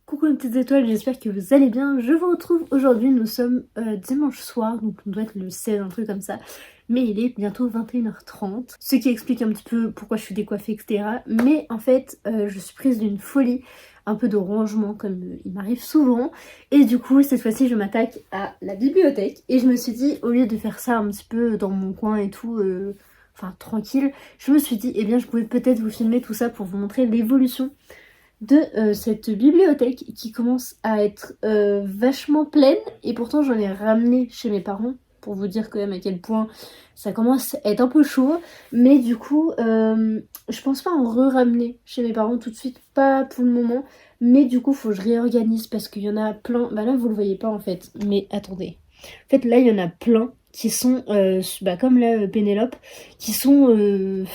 Coucou mes petites étoiles, j'espère que vous allez bien. Je vous retrouve aujourd'hui, nous sommes dimanche soir, donc on doit être le 16, un truc comme ça. Mais il est bientôt 21h30, ce qui explique un petit peu pourquoi je suis décoiffée, etc. Mais en fait, je suis prise d'une folie, un peu de rangement comme il m'arrive souvent. Et du coup, cette fois-ci, je m'attaque à la bibliothèque. Et je me suis dit, au lieu de faire ça un petit peu dans mon coin et tout, enfin tranquille, je me suis dit, eh bien je pouvais peut-être vous filmer tout ça pour vous montrer l'évolution de cette bibliothèque qui commence à être vachement pleine, et pourtant j'en ai ramené chez mes parents pour vous dire quand même à quel point ça commence à être un peu chaud. Mais du coup je pense pas en re-ramener chez mes parents tout de suite, pas pour le moment, mais du coup faut que je réorganise parce qu'il y en a plein. Bah là vous le voyez pas en fait, mais attendez, en fait là il y en a plein qui sont comme là Pénélope, qui sont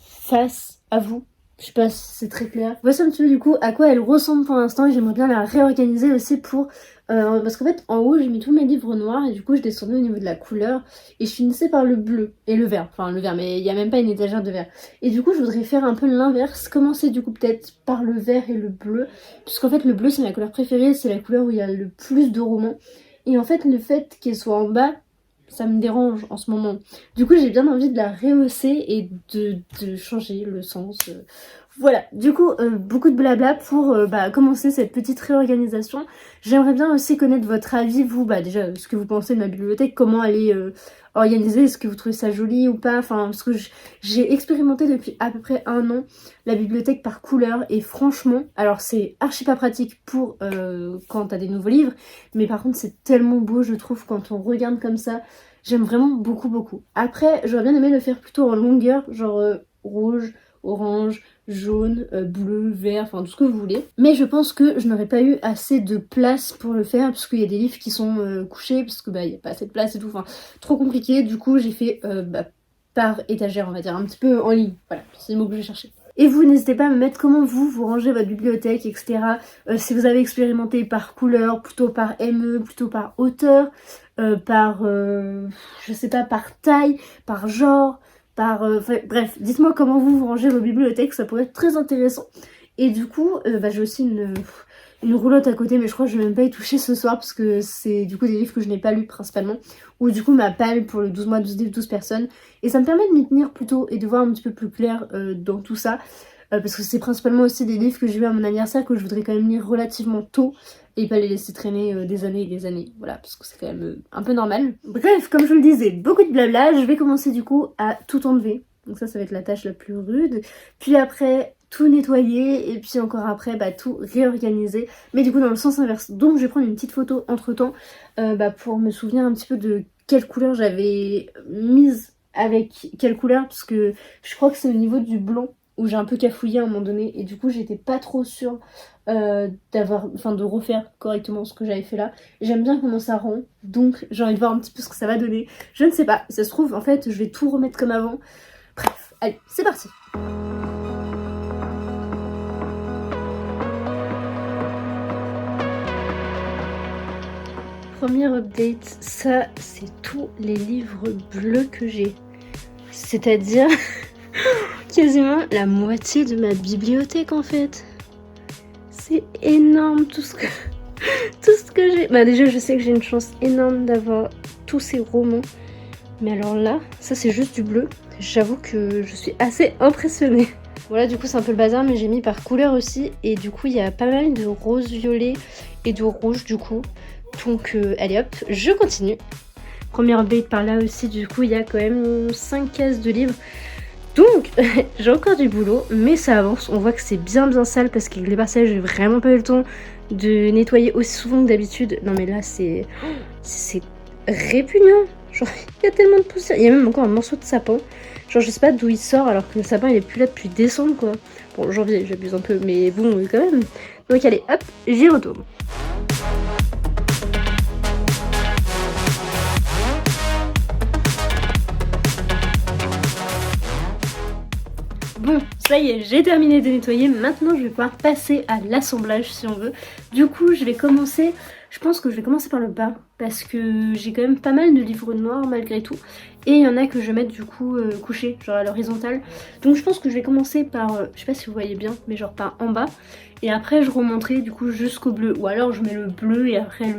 face à vous. Je sais pas si c'est très clair. Voici un petit peu du coup à quoi elle ressemble pour l'instant, et j'aimerais bien la réorganiser aussi pour... parce qu'en fait en haut j'ai mis tous mes livres noirs et du coup je descendais au niveau de la couleur et je finissais par le bleu et le vert. Enfin le vert, mais il n'y a même pas une étagère de vert. Et du coup je voudrais faire un peu l'inverse, commencer du coup peut-être par le vert et le bleu. Puisqu'en fait le bleu c'est ma couleur préférée, c'est la couleur où il y a le plus de romans. Et en fait le fait qu'elle soit en bas, ça me dérange en ce moment. Du coup j'ai bien envie de la rehausser et de changer le sens. Voilà, du coup beaucoup de blabla pour commencer cette petite réorganisation. J'aimerais bien aussi connaître votre avis, vous, déjà ce que vous pensez de ma bibliothèque, comment elle est organisée, est-ce que vous trouvez ça joli ou pas, enfin parce que j'ai expérimenté depuis à peu près 1 an la bibliothèque par couleur, et franchement, alors c'est archi pas pratique pour quand t'as des nouveaux livres, mais par contre c'est tellement beau je trouve quand on regarde comme ça. J'aime vraiment beaucoup beaucoup. Après j'aurais bien aimé le faire plutôt en longueur, genre rouge, orange, jaune, bleu, vert, enfin tout ce que vous voulez. Mais je pense que je n'aurais pas eu assez de place pour le faire, parce qu'il y a des livres qui sont couchés, parce que il n'y a pas assez de place et tout, enfin trop compliqué. Du coup j'ai fait par étagère, on va dire, un petit peu en ligne. Voilà, c'est le mot que je vais chercher. Et vous, n'hésitez pas à me mettre comment vous rangez votre bibliothèque, etc. Si vous avez expérimenté par couleur, plutôt par ME, plutôt par auteur, je sais pas, par taille, par genre, bref, dites-moi comment vous rangez vos bibliothèques, ça pourrait être très intéressant. Et du coup, j'ai aussi une roulotte à côté, mais je crois que je vais même pas y toucher ce soir parce que c'est du coup des livres que je n'ai pas lus principalement, ou du coup ma palme pour le 12 mois, 12 livres, 12 personnes, et ça me permet de m'y tenir plutôt et de voir un petit peu plus clair dans tout ça, parce que c'est principalement aussi des livres que j'ai eu à mon anniversaire que je voudrais quand même lire relativement tôt et pas les laisser traîner des années et des années, voilà, parce que c'est quand même un peu normal. Bref, comme je vous le disais, beaucoup de blabla. Je vais commencer du coup à tout enlever, donc ça va être la tâche la plus rude, puis après tout nettoyer, et puis encore après tout réorganiser, mais du coup dans le sens inverse. Donc je vais prendre une petite photo entre temps pour me souvenir un petit peu de quelle couleur j'avais mise avec quelle couleur, parce que je crois que c'est au niveau du blanc où j'ai un peu cafouillé à un moment donné, et du coup j'étais pas trop sûre de refaire correctement ce que j'avais fait là. J'aime bien comment ça rend, donc j'ai envie de voir un petit peu ce que ça va donner. Je ne sais pas, ça se trouve en fait je vais tout remettre comme avant. Bref, allez, c'est parti. Première update, ça c'est tous les livres bleus que j'ai. C'est-à-dire quasiment la moitié de ma bibliothèque en fait. C'est énorme tout ce que j'ai. Déjà je sais que j'ai une chance énorme d'avoir tous ces romans. Mais alors là, ça c'est juste du bleu. J'avoue que je suis assez impressionnée. Voilà, du coup c'est un peu le bazar, mais j'ai mis par couleur aussi. Et du coup il y a pas mal de rose violet et de rouge du coup. Donc allez hop, je continue. Première update par là aussi, du coup il y a quand même 5 cases de livres. Donc j'ai encore du boulot, mais ça avance. On voit que c'est bien sale parce qu'avec les passages j'ai vraiment pas eu le temps de nettoyer aussi souvent que d'habitude. Non mais là c'est répugnant. Genre il y a tellement de poussière. Il y a même encore un morceau de sapin. Genre je sais pas d'où il sort alors que le sapin il est plus là depuis décembre quoi. Bon janvier j'abuse un peu, mais bon quand même. Donc allez hop, j'y retourne. Bon, ça y est, j'ai terminé de nettoyer. Maintenant, je vais pouvoir passer à l'assemblage si on veut. Du coup, je vais commencer... Je pense que je vais commencer par le bas parce que j'ai quand même pas mal de livres noirs malgré tout. Et il y en a que je vais mettre du coup couchés, genre à l'horizontale. Donc je pense que je vais commencer par, je sais pas si vous voyez bien, mais genre par en bas. Et après je remonterai du coup jusqu'au bleu. Ou alors je mets le bleu et après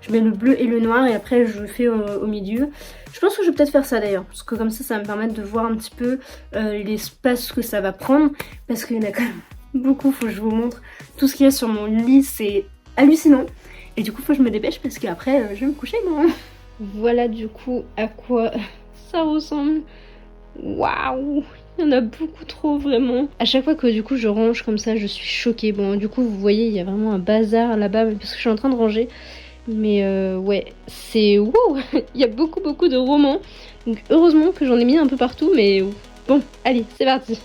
je mets le bleu et le noir et après je fais au milieu. Je pense que je vais peut-être faire ça d'ailleurs. Parce que comme ça va me permettre de voir un petit peu l'espace que ça va prendre. Parce qu'il y en a quand même beaucoup, faut que je vous montre. Tout ce qu'il y a sur mon lit, c'est hallucinant. Et du coup faut que je me dépêche parce qu'après je vais me coucher moi. Voilà du coup à quoi ça ressemble. Waouh, il y en a beaucoup trop vraiment. À chaque fois que du coup je range comme ça, je suis choquée. Bon du coup vous voyez il y a vraiment un bazar là-bas parce que je suis en train de ranger. Mais ouais, c'est wow. Il y a beaucoup de romans. Donc heureusement que j'en ai mis un peu partout. Mais bon, allez, c'est parti.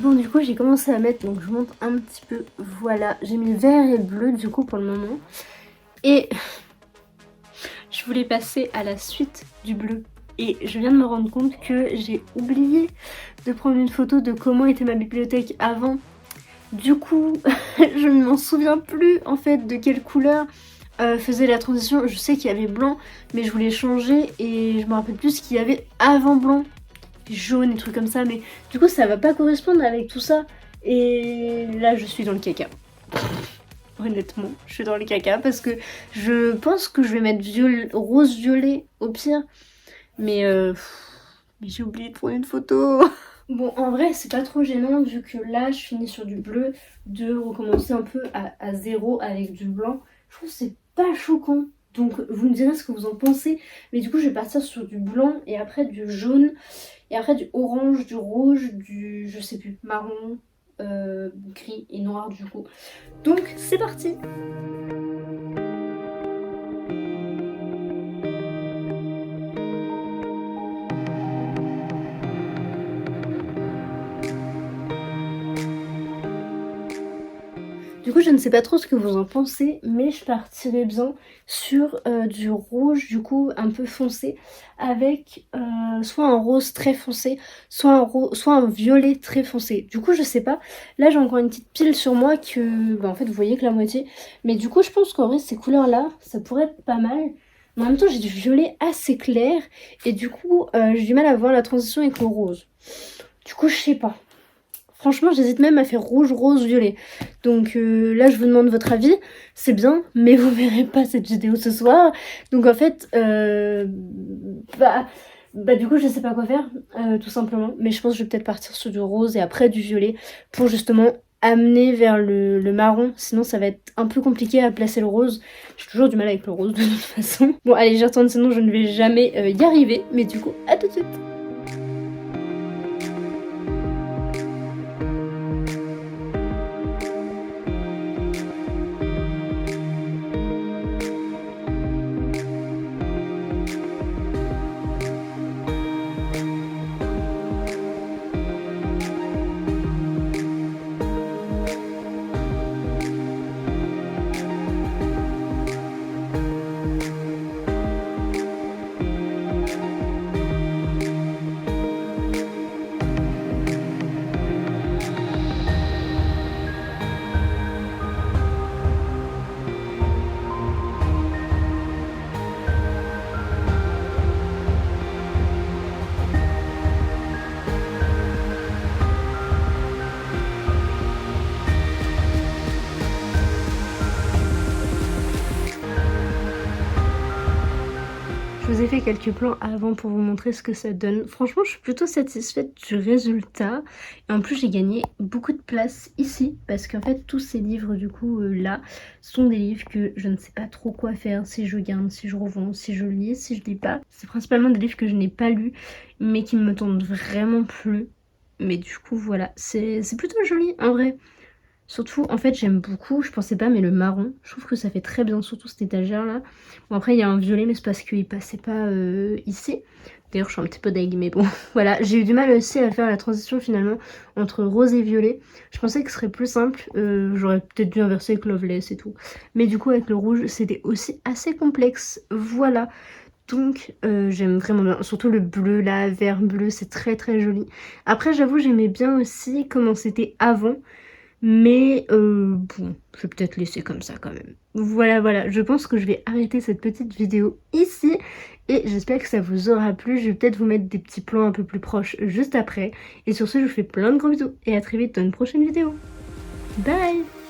Bon du coup j'ai commencé à mettre, donc je monte un petit peu, voilà, j'ai mis vert et bleu du coup pour le moment. Et je voulais passer à la suite du bleu. Et je viens de me rendre compte que j'ai oublié de prendre une photo de comment était ma bibliothèque avant. Du coup je ne m'en souviens plus en fait de quelle couleur faisait la transition. Je sais qu'il y avait blanc mais je voulais changer et je me rappelle plus ce qu'il y avait avant blanc. Jaune et trucs comme ça, mais du coup ça va pas correspondre avec tout ça. Et là je suis dans le caca. Honnêtement, je suis dans le caca parce que je pense que je vais mettre rose violet au pire. Mais j'ai oublié de prendre une photo. Bon en vrai c'est pas trop gênant vu que là je finis sur du bleu, de recommencer un peu à zéro avec du blanc. Je trouve que c'est pas choquant. Donc vous me direz ce que vous en pensez. Mais du coup je vais partir sur du blanc et après du jaune. Et après du orange, du rouge, du je sais plus, marron, gris et noir du coup. Donc c'est parti. Du coup je ne sais pas trop ce que vous en pensez, mais je partirais bien sur du rouge du coup un peu foncé avec soit un rose très foncé, soit un violet très foncé. Du coup je sais pas, là j'ai encore une petite pile sur moi que en fait vous voyez que la moitié, mais du coup je pense qu'en vrai ces couleurs là ça pourrait être pas mal. Mais en même temps j'ai du violet assez clair et du coup j'ai du mal à voir la transition avec le rose. Du coup je sais pas. Franchement, j'hésite même à faire rouge, rose, violet. Donc là, je vous demande votre avis. C'est bien, mais vous verrez pas cette vidéo ce soir. Donc en fait, du coup, je sais pas quoi faire, tout simplement. Mais je pense que je vais peut-être partir sur du rose et après du violet pour justement amener vers le marron. Sinon, ça va être un peu compliqué à placer le rose. J'ai toujours du mal avec le rose de toute façon. Bon, allez, j'y retourne, sinon je ne vais jamais y arriver. Mais du coup, à tout de suite. Je vous ai fait quelques plans avant pour vous montrer ce que ça donne. Franchement, je suis plutôt satisfaite du résultat. Et en plus, j'ai gagné beaucoup de place ici. Parce qu'en fait, tous ces livres, du coup, là, sont des livres que je ne sais pas trop quoi faire. Si je garde, si je revends, si je lis, si je lis pas. C'est principalement des livres que je n'ai pas lus, mais qui me tentent vraiment plus. Mais du coup, voilà, c'est plutôt joli, en vrai. Surtout, en fait, j'aime beaucoup, je pensais pas, mais le marron, je trouve que ça fait très bien, surtout cette étagère là. Bon, après, il y a un violet, mais c'est parce qu'il passait pas ici. D'ailleurs, je suis un petit peu deg, mais bon, voilà. J'ai eu du mal aussi à faire la transition finalement entre rose et violet. Je pensais que ce serait plus simple, j'aurais peut-être dû inverser avec Loveless et tout. Mais du coup, avec le rouge, c'était aussi assez complexe, voilà. Donc j'aime vraiment bien, surtout le bleu là, vert bleu, c'est très très joli. Après j'avoue j'aimais bien aussi comment c'était avant, mais bon, je vais peut-être laisser comme ça quand même. Voilà, je pense que je vais arrêter cette petite vidéo ici et j'espère que ça vous aura plu. Je vais peut-être vous mettre des petits plans un peu plus proches juste après. Et sur ce, je vous fais plein de gros bisous et à très vite dans une prochaine vidéo. Bye!